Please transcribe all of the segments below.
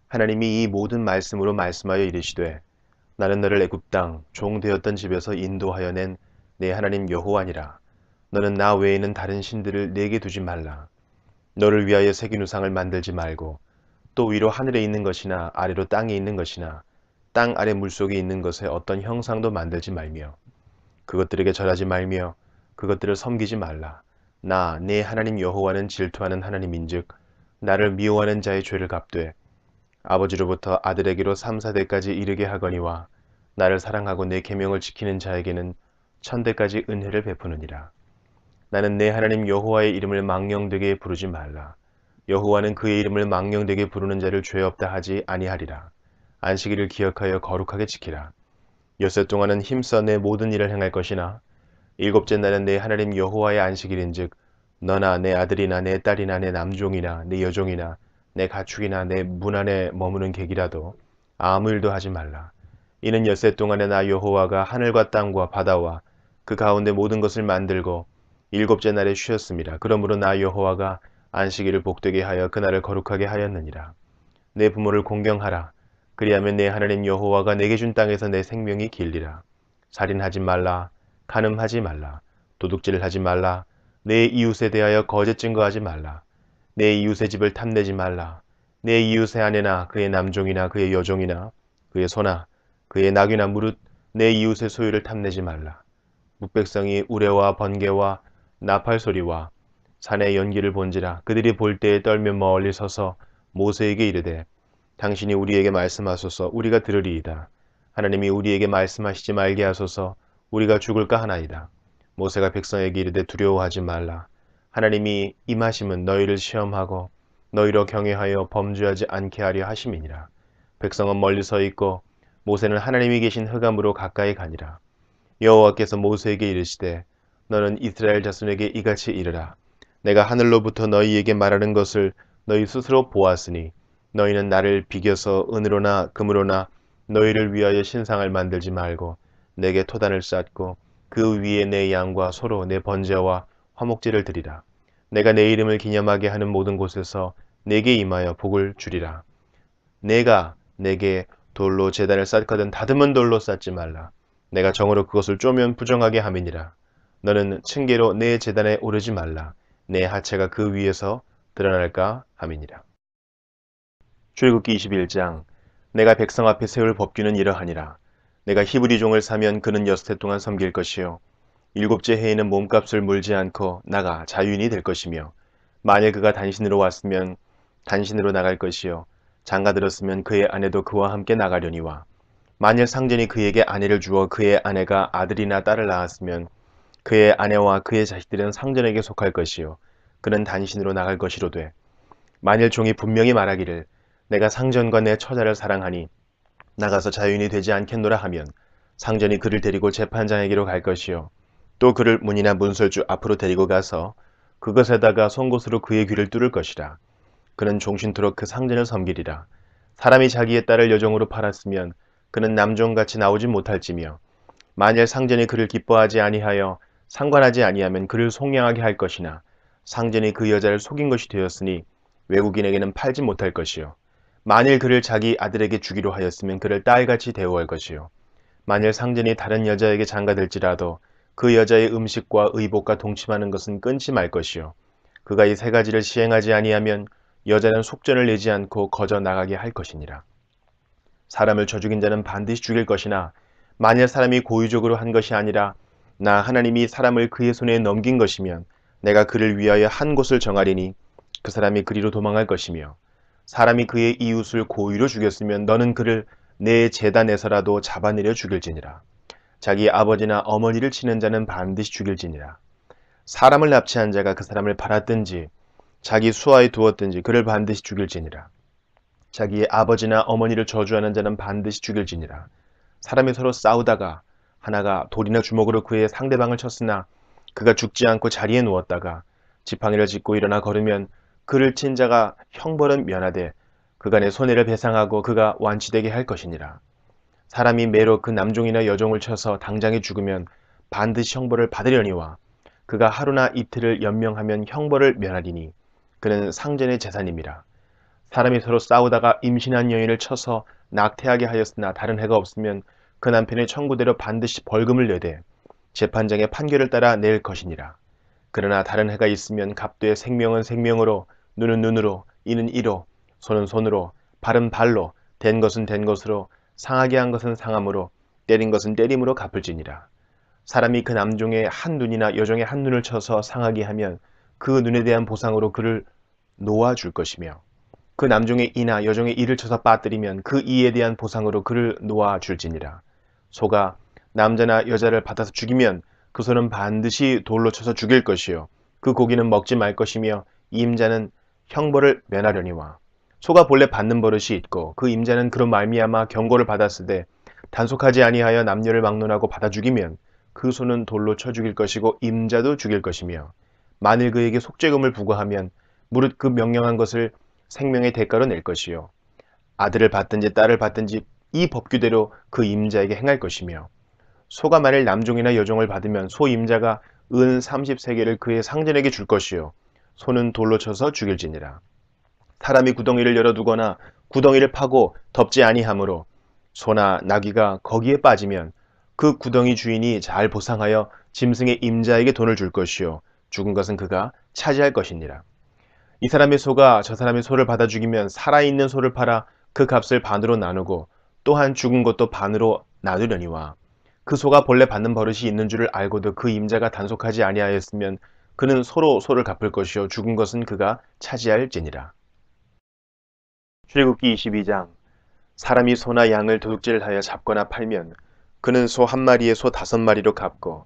하나님이 이 모든 말씀으로 말씀하여 이르시되 나는 너를 애굽 땅 종 되었던 집에서 인도하여 낸 내 하나님 여호와니라. 너는 나 외에는 다른 신들을 내게 두지 말라. 너를 위하여 새긴 우상을 만들지 말고 또 위로 하늘에 있는 것이나 아래로 땅에 있는 것이나 땅 아래 물속에 있는 것에 어떤 형상도 만들지 말며 그것들에게 절하지 말며 그것들을 섬기지 말라. 나 내 하나님 여호와는 질투하는 하나님인즉 나를 미워하는 자의 죄를 갚되 아버지로부터 아들에게로 3, 4대까지 이르게 하거니와 나를 사랑하고 내 계명을 지키는 자에게는 1000대까지 은혜를 베푸느니라. 나는 내 하나님 여호와의 이름을 망령되게 부르지 말라. 여호와는 그의 이름을 망령되게 부르는 자를 죄 없다 하지 아니하리라. 안식일을 기억하여 거룩하게 지키라. 엿새 동안은 힘써 내 모든 일을 행할 것이나 일곱째 날은 내 하나님 여호와의 안식일인즉 너나 내 아들이나 내 딸이나 내 남종이나 내 여종이나 내 가축이나 내 문 안에 머무는 객이라도 아무 일도 하지 말라. 이는 엿새 동안에 나 여호와가 하늘과 땅과 바다와 그 가운데 모든 것을 만들고 일곱째 날에 쉬었습니다. 그러므로 나 여호와가 안식일을 복되게 하여 그날을 거룩하게 하였느니라. 내 부모를 공경하라. 그리하면 내 하나님 여호와가 내게 준 땅에서 내 생명이 길리라. 살인하지 말라. 간음하지 말라. 도둑질을 하지 말라. 내 이웃에 대하여 거짓 증거하지 말라. 내 이웃의 집을 탐내지 말라. 내 이웃의 아내나 그의 남종이나 그의 여종이나 그의 소나 그의 낙이나 무릇 내 이웃의 소유를 탐내지 말라. 묵백성이 우레와 번개와 나팔 소리와 산의 연기를 본지라. 그들이 볼 때에 떨며 멀리 서서 모세에게 이르되 당신이 우리에게 말씀하소서 우리가 들으리이다. 하나님이 우리에게 말씀하시지 말게 하소서 우리가 죽을까 하나이다. 모세가 백성에게 이르되 두려워하지 말라. 하나님이 임하심은 너희를 시험하고 너희로 경외하여 범죄하지 않게 하려 하심이니라. 백성은 멀리 서 있고 모세는 하나님이 계신 흑암으로 가까이 가니라. 여호와께서 모세에게 이르시되 너는 이스라엘 자손에게 이같이 이르라. 내가 하늘로부터 너희에게 말하는 것을 너희 스스로 보았으니 너희는 나를 비겨서 은으로나 금으로나 너희를 위하여 신상을 만들지 말고 내게 토단을 쌓고 그 위에 내 양과 소로 내 번제와 화목제를 드리라. 내가 내 이름을 기념하게 하는 모든 곳에서 내게 임하여 복을 주리라. 내가 내게 돌로 제단을 쌓거든 다듬은 돌로 쌓지 말라. 내가 정으로 그것을 쪼면 부정하게 함이니라. 너는 층계로 내 제단에 오르지 말라. 내 하체가 그 위에서 드러날까 함이니라. 출애굽기 21장. 내가 백성 앞에 세울 법규는 이러하니라. 내가 히브리 종을 사면 그는 6해 동안 섬길 것이요 일곱째 해에는 몸값을 물지 않고 나가 자유인이 될 것이며 만일 그가 단신으로 왔으면 단신으로 나갈 것이요 장가 들었으면 그의 아내도 그와 함께 나가려니와 만일 상전이 그에게 아내를 주어 그의 아내가 아들이나 딸을 낳았으면 그의 아내와 그의 자식들은 상전에게 속할 것이요 그는 단신으로 나갈 것이로되 만일 종이 분명히 말하기를 내가 상전과 내 처자를 사랑하니 나가서 자유인이 되지 않겠노라 하면 상전이 그를 데리고 재판장에게로 갈 것이요 또 그를 문이나 문설주 앞으로 데리고 가서 그것에다가 송곳으로 그의 귀를 뚫을 것이라. 그는 종신토록 그 상전을 섬기리라. 사람이 자기의 딸을 여종으로 팔았으면 그는 남종같이 나오지 못할지며 만일 상전이 그를 기뻐하지 아니하여 상관하지 아니하면 그를 속량하게 할 것이나 상전이 그 여자를 속인 것이 되었으니 외국인에게는 팔지 못할 것이요 만일 그를 자기 아들에게 주기로 하였으면 그를 딸같이 대우할 것이요 만일 상전이 다른 여자에게 장가들지라도 그 여자의 음식과 의복과 동침하는 것은 끊지 말 것이요 그가 이 세 가지를 시행하지 아니하면 여자는 속전을 내지 않고 거저 나가게 할 것이니라. 사람을 쳐 죽인 자는 반드시 죽일 것이나 만일 사람이 고의적으로 한 것이 아니라 나 하나님이 사람을 그의 손에 넘긴 것이면 내가 그를 위하여 한 곳을 정하리니 그 사람이 그리로 도망할 것이며 사람이 그의 이웃을 고의로 죽였으면 너는 그를 내 제단에서라도 잡아내려 죽일지니라. 자기 아버지나 어머니를 치는 자는 반드시 죽일지니라. 사람을 납치한 자가 그 사람을 팔았든지 자기 수하에 두었든지 그를 반드시 죽일지니라. 자기의 아버지나 어머니를 저주하는 자는 반드시 죽일지니라. 사람이 서로 싸우다가 하나가 돌이나 주먹으로 그의 상대방을 쳤으나 그가 죽지 않고 자리에 누웠다가 지팡이를 짚고 일어나 걸으면 그를 친 자가 형벌은 면하되 그간의 손해를 배상하고 그가 완치되게 할 것이니라. 사람이 매로 그 남종이나 여종을 쳐서 당장에 죽으면 반드시 형벌을 받으려니와 그가 하루나 이틀을 연명하면 형벌을 면하리니 그는 상전의 재산임이라. 사람이 서로 싸우다가 임신한 여인을 쳐서 낙태하게 하였으나 다른 해가 없으면 그 남편의 청구대로 반드시 벌금을 내되 재판장의 판결을 따라 낼 것이니라. 그러나 다른 해가 있으면 갑도의 생명은 생명으로, 눈은 눈으로, 이는 이로, 손은 손으로, 발은 발로, 된 것은 된 것으로, 상하게 한 것은 상함으로, 때린 것은 때림으로 갚을지니라. 사람이 그 남종의 한 눈이나 여종의 한 눈을 쳐서 상하게 하면 그 눈에 대한 보상으로 그를 놓아줄 것이며, 그 남종의 이나 여종의 이를 쳐서 빠뜨리면 그 이에 대한 보상으로 그를 놓아줄지니라. 소가 남자나 여자를 받아서 죽이면 그 소는 반드시 돌로 쳐서 죽일 것이요 그 고기는 먹지 말 것이며 임자는 형벌을 면하려니와. 소가 본래 받는 버릇이 있고 그 임자는 그로 말미암아 경고를 받았으되 단속하지 아니하여 남녀를 막론하고 받아 죽이면 그 소는 돌로 쳐 죽일 것이고 임자도 죽일 것이며, 만일 그에게 속죄금을 부과하면 무릇 그 명령한 것을 생명의 대가로 낼 것이요 아들을 받든지 딸을 받든지 이 법규대로 그 임자에게 행할 것이며, 소가 만일 남종이나 여종을 받으면 소 임자가 은 30세겔을 그의 상전에게 줄 것이요 소는 돌로 쳐서 죽일지니라. 사람이 구덩이를 열어두거나 구덩이를 파고 덮지 아니하므로 소나 나귀가 거기에 빠지면 그 구덩이 주인이 잘 보상하여 짐승의 임자에게 돈을 줄 것이요 죽은 것은 그가 차지할 것이니라. 이 사람의 소가 저 사람의 소를 받아 죽이면 살아있는 소를 팔아 그 값을 반으로 나누고 또한 죽은 것도 반으로 나누려니와. 그 소가 본래 받는 버릇이 있는 줄을 알고도 그 임자가 단속하지 아니하였으면 그는 소로 소를 갚을 것이요 죽은 것은 그가 차지할지니라. 출애굽기 22장. 사람이 소나 양을 도둑질하여 잡거나 팔면 그는 소 한 마리에 소 5마리로 갚고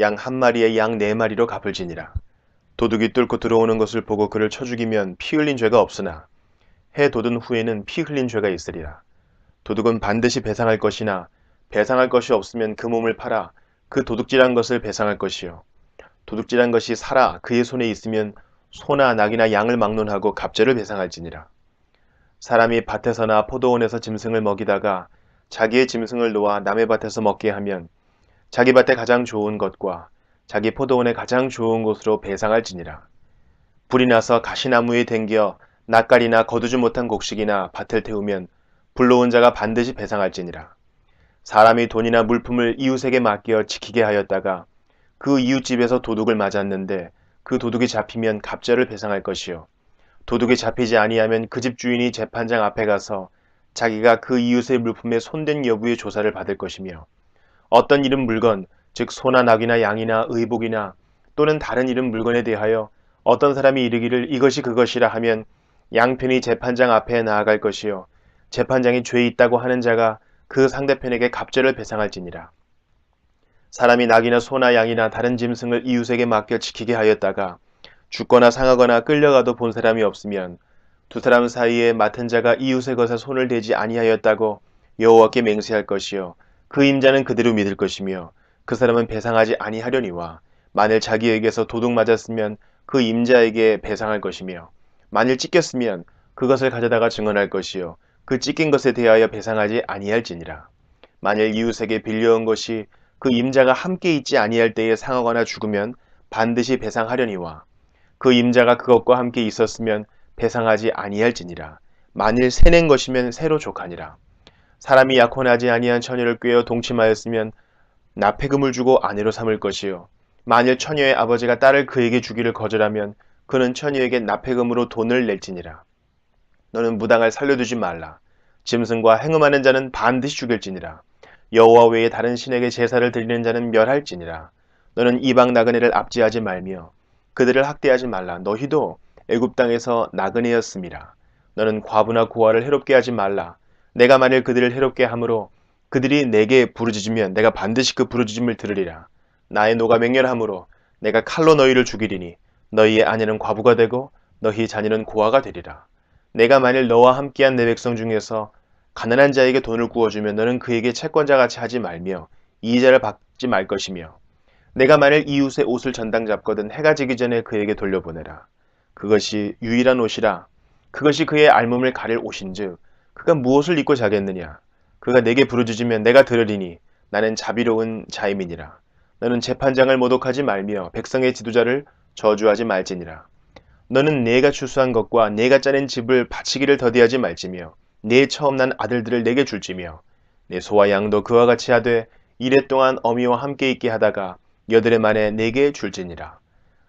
양 한 마리에 양 4마리로 갚을지니라. 도둑이 뚫고 들어오는 것을 보고 그를 쳐 죽이면 피 흘린 죄가 없으나 해 돋은 후에는 피 흘린 죄가 있으리라. 도둑은 반드시 배상할 것이나 배상할 것이 없으면 그 몸을 팔아 그 도둑질한 것을 배상할 것이요 도둑질한 것이 살아 그의 손에 있으면 소나 낙이나 양을 막론하고 갑절을 배상할지니라. 사람이 밭에서나 포도원에서 짐승을 먹이다가 자기의 짐승을 놓아 남의 밭에서 먹게 하면 자기 밭에 가장 좋은 것과 자기 포도원에 가장 좋은 곳으로 배상할지니라. 불이 나서 가시나무에 댕겨 낯가리나 거두지 못한 곡식이나 밭을 태우면 불러온 자가 반드시 배상할지니라. 사람이 돈이나 물품을 이웃에게 맡겨 지키게 하였다가 그 이웃집에서 도둑을 맞았는데 그 도둑이 잡히면 갑절을 배상할 것이요 도둑이 잡히지 아니하면 그 집 주인이 재판장 앞에 가서 자기가 그 이웃의 물품에 손댄 여부의 조사를 받을 것이며, 어떤 이름 물건 즉 소나 낙이나 양이나 의복이나 또는 다른 이름 물건에 대하여 어떤 사람이 이르기를 이것이 그것이라 하면 양편이 재판장 앞에 나아갈 것이요 재판장이 죄 있다고 하는 자가 그 상대편에게 갑절을 배상할지니라. 사람이 낙이나 소나 양이나 다른 짐승을 이웃에게 맡겨 지키게 하였다가 죽거나 상하거나 끌려가도 본 사람이 없으면 두 사람 사이에 맡은 자가 이웃의 것에 손을 대지 아니하였다고 여호와께 맹세할 것이요 그 임자는 그대로 믿을 것이며 그 사람은 배상하지 아니하려니와. 만일 자기에게서 도둑 맞았으면 그 임자에게 배상할 것이며 만일 찢겼으면 그것을 가져다가 증언할 것이요 그 찢긴 것에 대하여 배상하지 아니할지니라. 만일 이웃에게 빌려온 것이 그 임자가 함께 있지 아니할 때에 상하거나 죽으면 반드시 배상하려니와. 그 임자가 그것과 함께 있었으면 배상하지 아니할지니라. 만일 새낸 것이면 새로 족하니라. 사람이 약혼하지 아니한 처녀를 꾀어 동침하였으면 납폐금을 주고 아내로 삼을 것이요 만일 처녀의 아버지가 딸을 그에게 주기를 거절하면 그는 처녀에게 납폐금으로 돈을 낼지니라. 너는 무당을 살려두지 말라. 짐승과 행음하는 자는 반드시 죽일지니라. 여호와 외에 다른 신에게 제사를 드리는 자는 멸할지니라. 너는 이방 나그네를 압제하지 말며 그들을 학대하지 말라. 너희도 애굽 땅에서 나그네였음이라. 너는 과부나 고아를 해롭게 하지 말라. 내가 만일 그들을 해롭게 함으로 그들이 내게 부르짖으면 내가 반드시 그 부르짖음을 들으리라. 나의 노가 맹렬함으로 내가 칼로 너희를 죽이리니 너희의 아내는 과부가 되고 너희 자녀는 고아가 되리라. 내가 만일 너와 함께한 내 백성 중에서 가난한 자에게 돈을 구워주면 너는 그에게 채권자같이 하지 말며 이자를 받지 말 것이며 내가 만일 이웃의 옷을 전당 잡거든 해가 지기 전에 그에게 돌려보내라. 그것이 유일한 옷이라. 그것이 그의 알몸을 가릴 옷인즉 그가 무엇을 입고 자겠느냐. 그가 내게 부르짖으면 내가 들으리니 나는 자비로운 자임이니라. 너는 재판장을 모독하지 말며 백성의 지도자를 저주하지 말지니라. 너는 내가 추수한 것과 내가 짜낸 집을 바치기를 더디하지 말지며 내 처음 난 아들들을 내게 줄지며 내 소와 양도 그와 같이 하되 이레 동안 어미와 함께 있게 하다가 여드레 만에 내게 줄지니라.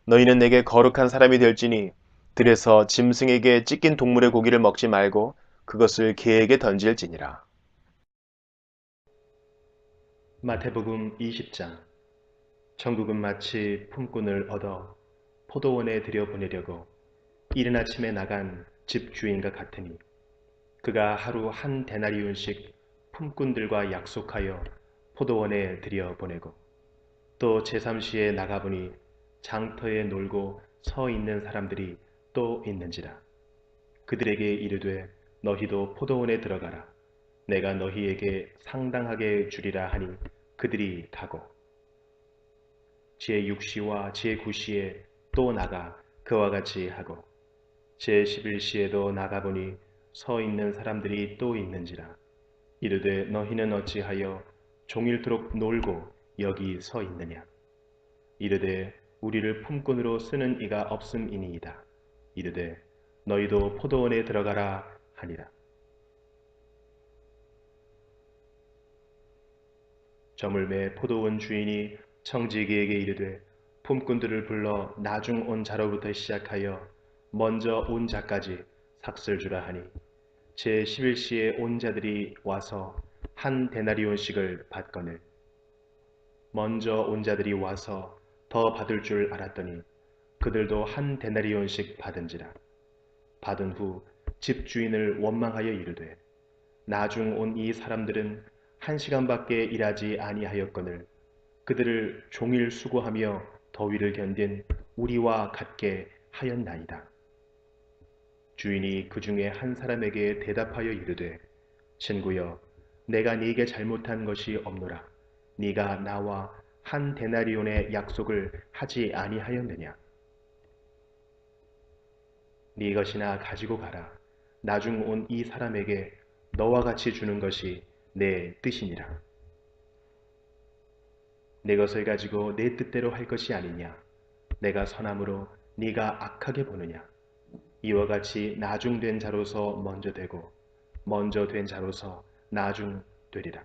너희는 내게 거룩한 사람이 될지니 들에서 짐승에게 찢긴 동물의 고기를 먹지 말고 그것을 개에게 던질지니라. 마태복음 20장. 천국은 마치 품꾼을 얻어 포도원에 들여보내려고 이른 아침에 나간 집주인과 같으니 그가 하루 한 데나리온씩 품꾼들과 약속하여 포도원에 들여보내고 또 제3시에 나가보니 장터에 놀고 서 있는 사람들이 또 있는지라. 그들에게 이르되 너희도 포도원에 들어가라. 내가 너희에게 상당하게 주리라 하니 그들이 가고 제6시와 제9시에 또 나가 그와 같이 하고 제11시에도 나가보니 서 있는 사람들이 또 있는지라. 이르되 너희는 어찌하여 종일토록 놀고 여기 서 있느냐. 이르되 우리를 품꾼으로 쓰는 이가 없음이니이다. 이르되 너희도 포도원에 들어가라 하니라. 저물매 포도원 주인이 청지기에게 이르되 품꾼들을 불러 나중 온 자로부터 시작하여 먼저 온 자까지 삭슬 주라 하니 제11시에 온 자들이 와서 한 데나리온씩을 받거늘 먼저 온 자들이 와서 더 받을 줄 알았더니 그들도 한 데나리온씩 받은지라. 받은 후 집주인을 원망하여 이르되 나중 온 이 사람들은 1시간밖에 일하지 아니하였거늘 그들을 종일 수고하며 더위를 견딘 우리와 같게 하였나이다. 주인이 그 중에 한 사람에게 대답하여 이르되 친구여 내가 네게 잘못한 것이 없노라. 네가 나와 한 데나리온의 약속을 하지 아니하였느냐. 네 것이나 가지고 가라. 나중 온 이 사람에게 너와 같이 주는 것이 내 뜻이니라. 내 것을 가지고 내 뜻대로 할 것이 아니냐. 내가 선함으로 네가 악하게 보느냐. 이와 같이 나중된 자로서 먼저 되고 먼저 된 자로서 나중 되리라.